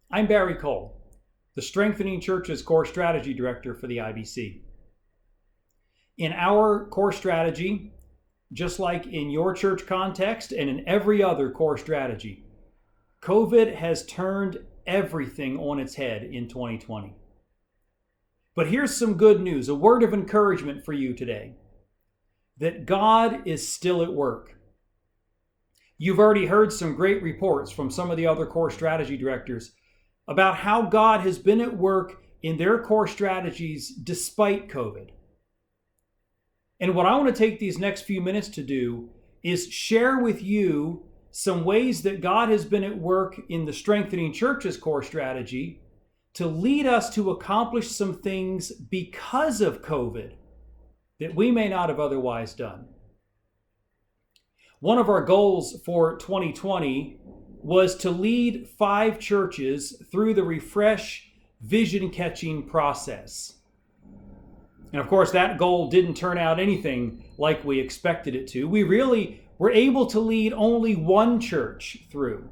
I'm Barry Cole, the Strengthening Churches Core Strategy Director for the IBC. In our core strategy, just like in your church context and in every other core strategy, COVID has turned everything on its head in 2020. But here's some good news, a word of encouragement for you today, that God is still at work. You've already heard some great reports from some of the other core strategy directors about how God has been at work in their core strategies despite COVID. And what I want to take these next few minutes to do is share with you some ways that God has been at work in the Strengthening Churches core strategy to lead us to accomplish some things because of COVID that we may not have otherwise done. One of our goals for 2020 was to lead 5 churches through the Refresh vision catching process. And of course, that goal didn't turn out anything like we expected it to. We really were able to lead only one church through.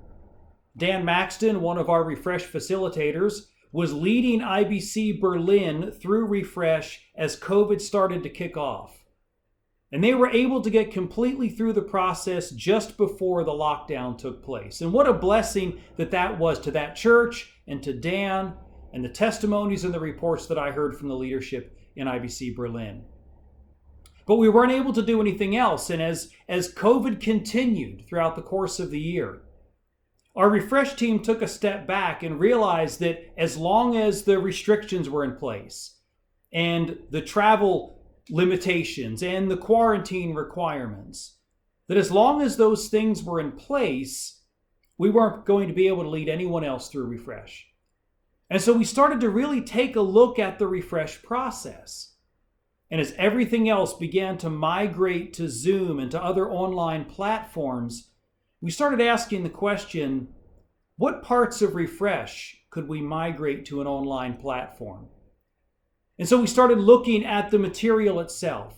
Dan Maxton, one of our Refresh facilitators, was leading IBC Berlin through Refresh as COVID started to kick off. And they were able to get completely through the process just before the lockdown took place. And what a blessing that was to that church and to Dan and the testimonies and the reports that I heard from the leadership in IBC Berlin. But we weren't able to do anything else. And as COVID continued throughout the course of the year, our Refresh team took a step back and realized that as long as the restrictions were in place and the travel limitations and the quarantine requirements, that as long as those things were in place, we weren't going to be able to lead anyone else through Refresh. And so we started to really take a look at the Refresh process. And as everything else began to migrate to Zoom and to other online platforms, we started asking the question, what parts of Refresh could we migrate to an online platform? And so we started looking at the material itself.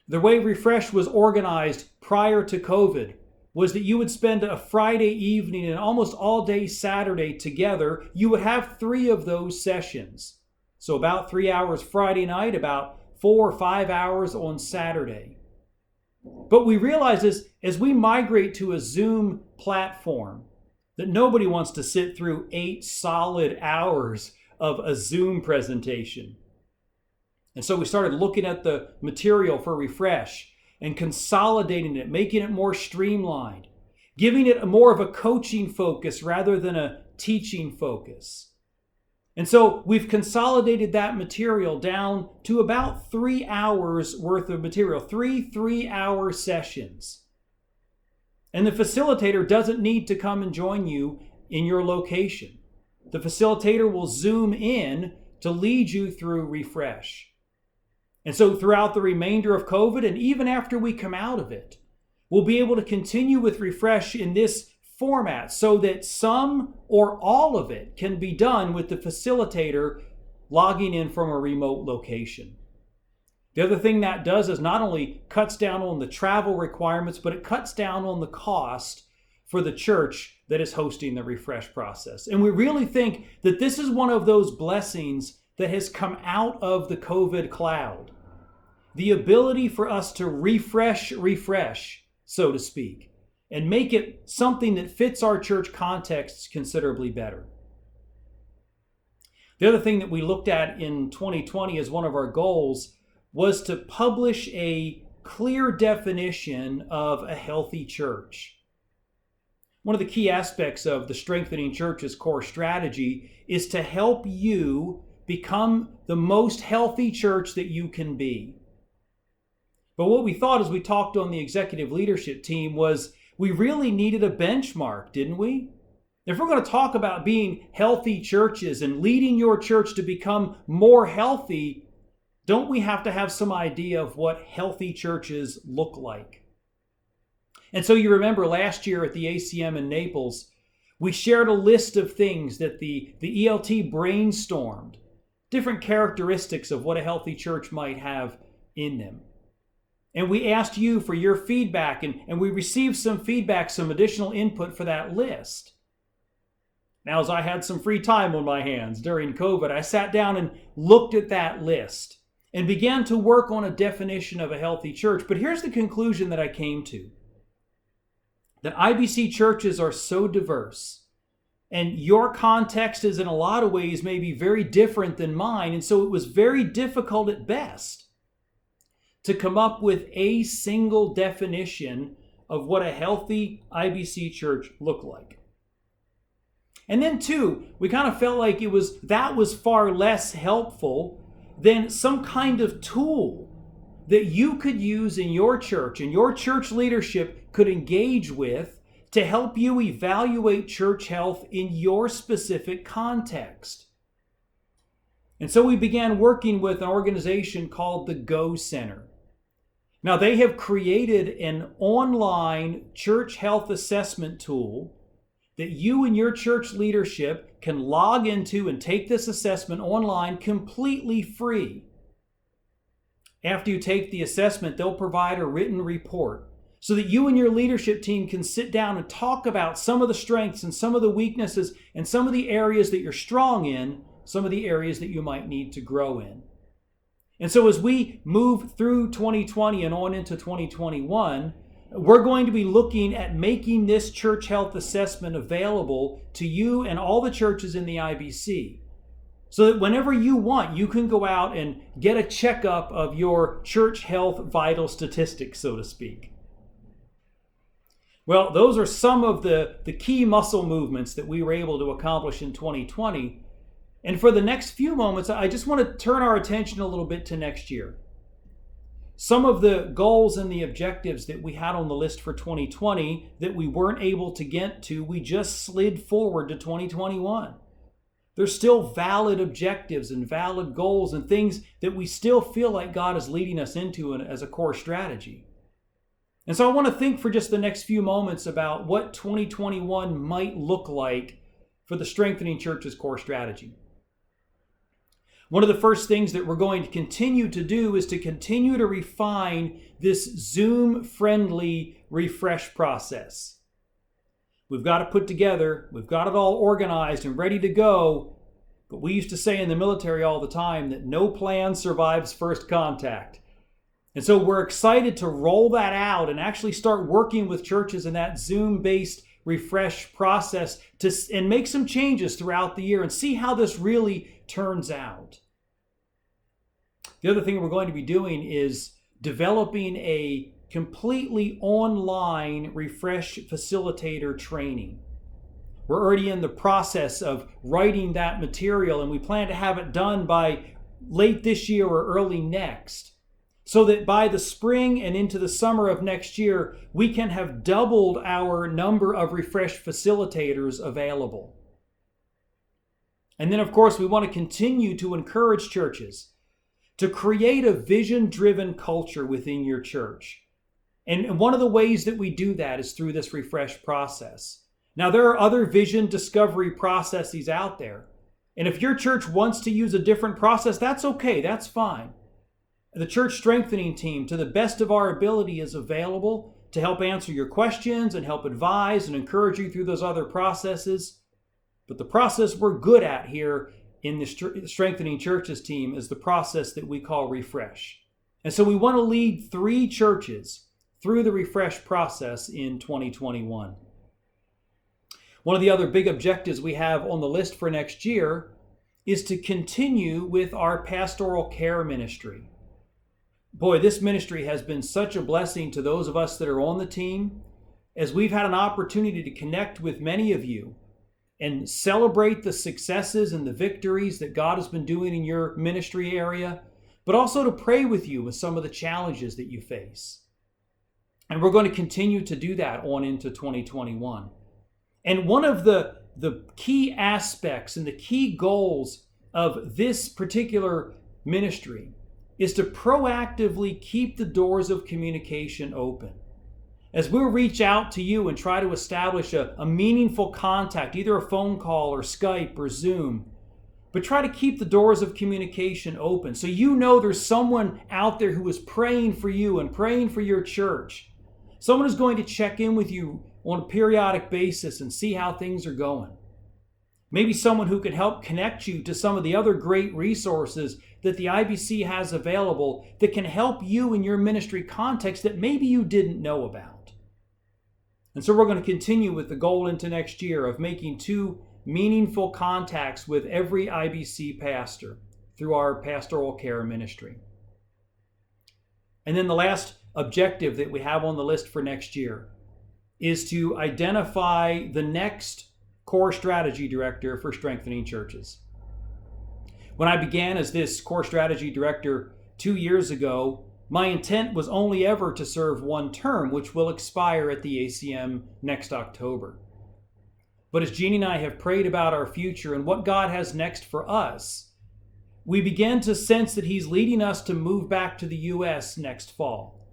The way Refresh was organized prior to COVID was that you would spend a Friday evening and almost all day Saturday together. You would have 3 of those sessions. So about 3 hours Friday night, about 4 or 5 hours on Saturday. But we realized as we migrate to a Zoom platform, that nobody wants to sit through 8 solid hours of a Zoom presentation. And so we started looking at the material for Refresh and consolidating it, making it more streamlined, giving it more of a coaching focus rather than a teaching focus. And so we've consolidated that material down to about 3 hours worth of material, 3 3-hour sessions. And the facilitator doesn't need to come and join you in your location. The facilitator will Zoom in to lead you through Refresh. And so throughout the remainder of COVID, and even after we come out of it, we'll be able to continue with Refresh in this format so that some or all of it can be done with the facilitator logging in from a remote location. The other thing that does is not only cuts down on the travel requirements, but it cuts down on the cost for the church that is hosting the Refresh process. And we really think that this is one of those blessings that has come out of the COVID cloud. The ability for us to refresh, so to speak, and make it something that fits our church contexts considerably better. The other thing that we looked at in 2020 as one of our goals was to publish a clear definition of a healthy church. One of the key aspects of the Strengthening Churches core strategy is to help you become the most healthy church that you can be. But what we thought as we talked on the executive leadership team was we really needed a benchmark, didn't we? If we're going to talk about being healthy churches and leading your church to become more healthy, don't we have to have some idea of what healthy churches look like? And so you remember last year at the ACM in Naples, we shared a list of things that the ELT brainstormed, different characteristics of what a healthy church might have in them. And we asked you for your feedback, and we received some feedback, some additional input for that list. Now, as I had some free time on my hands during COVID, I sat down and looked at that list and began to work on a definition of a healthy church. But here's the conclusion that I came to: that IBC churches are so diverse, and your context is in a lot of ways maybe very different than mine. And so it was very difficult at best to come up with a single definition of what a healthy IBC church looked like. And then too, we kind of felt like that was far less helpful than some kind of tool that you could use in your church and your church leadership could engage with to help you evaluate church health in your specific context. And so we began working with an organization called the Go Center. Now, they have created an online church health assessment tool that you and your church leadership can log into and take this assessment online completely free. After you take the assessment, they'll provide a written report so that you and your leadership team can sit down and talk about some of the strengths and some of the weaknesses and some of the areas that you're strong in, some of the areas that you might need to grow in. And so as we move through 2020 and on into 2021, we're going to be looking at making this church health assessment available to you and all the churches in the IBC, so that whenever you want, you can go out and get a checkup of your church health vital statistics, so to speak. Well, those are some of the key muscle movements that we were able to accomplish in 2020. And for the next few moments, I just want to turn our attention a little bit to next year. Some of the goals and the objectives that we had on the list for 2020 that we weren't able to get to, we just slid forward to 2021. There's still valid objectives and valid goals and things that we still feel like God is leading us into as a core strategy. And so I want to think for just the next few moments about what 2021 might look like for the Strengthening Churches core strategy. One of the first things that we're going to continue to do is to continue to refine this Zoom-friendly refresh process. We've got it put together, we've got it all organized and ready to go, but we used to say in the military all the time that no plan survives first contact. And so we're excited to roll that out and actually start working with churches in that Zoom-based refresh process and make some changes throughout the year and see how this really turns out. The other thing we're going to be doing is developing a completely online refresh facilitator training. We're already in the process of writing that material, and we plan to have it done by late this year or early next, so that by the spring and into the summer of next year, we can have doubled our number of refresh facilitators available. And then, of course, we want to continue to encourage churches to create a vision-driven culture within your church. And one of the ways that we do that is through this refresh process. Now, there are other vision discovery processes out there. And if your church wants to use a different process, that's okay, that's fine. The church strengthening team, to the best of our ability, is available to help answer your questions and help advise and encourage you through those other processes. But the process we're good at here in the Strengthening Churches team is the process that we call refresh. And so we want to lead 3 churches through the refresh process in 2021. One of the other big objectives we have on the list for next year is to continue with our Pastoral Care ministry. Boy, this ministry has been such a blessing to those of us that are on the team, as we've had an opportunity to connect with many of you and celebrate the successes and the victories that God has been doing in your ministry area, but also to pray with you with some of the challenges that you face. And we're going to continue to do that on into 2021. And one of the key aspects and the key goals of this particular ministry is to proactively keep the doors of communication open. As we reach out to you and try to establish a meaningful contact, either a phone call or Skype or Zoom, but try to keep the doors of communication open so you know there's someone out there who is praying for you and praying for your church. Someone is going to check in with you on a periodic basis and see how things are going. Maybe someone who can help connect you to some of the other great resources that the IBC has available that can help you in your ministry context that maybe you didn't know about. And so we're going to continue with the goal into next year of making 2 meaningful contacts with every IBC pastor through our Pastoral Care ministry. And then the last objective that we have on the list for next year is to identify the next core strategy director for Strengthening Churches. When I began as this core strategy director 2 years ago, my intent was only ever to serve 1 term, which will expire at the ACM next October. But as Jeannie and I have prayed about our future and what God has next for us, we began to sense that He's leading us to move back to the U.S. next fall.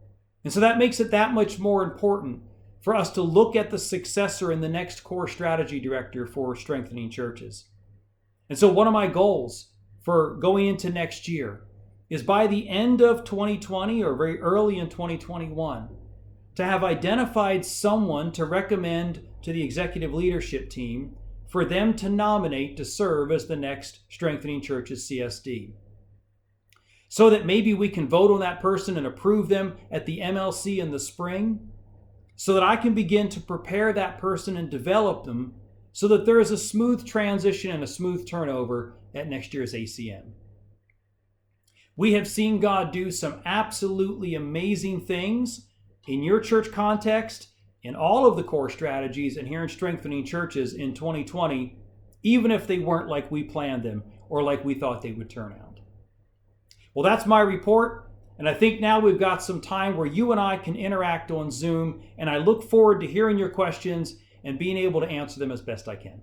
And so that makes it that much more important for us to look at the successor and the next core strategy director for Strengthening Churches. And so one of my goals for going into next year is by the end of 2020 or very early in 2021 to have identified someone to recommend to the executive leadership team for them to nominate to serve as the next Strengthening Churches CSD. So that maybe we can vote on that person and approve them at the MLC in the spring, so that I can begin to prepare that person and develop them so that there is a smooth transition and a smooth turnover at next year's ACM. We have seen God do some absolutely amazing things in your church context, in all of the core strategies, and here in Strengthening Churches in 2020, even if they weren't like we planned them or like we thought they would turn out. Well, that's my report. And I think now we've got some time where you and I can interact on Zoom, and I look forward to hearing your questions and being able to answer them as best I can.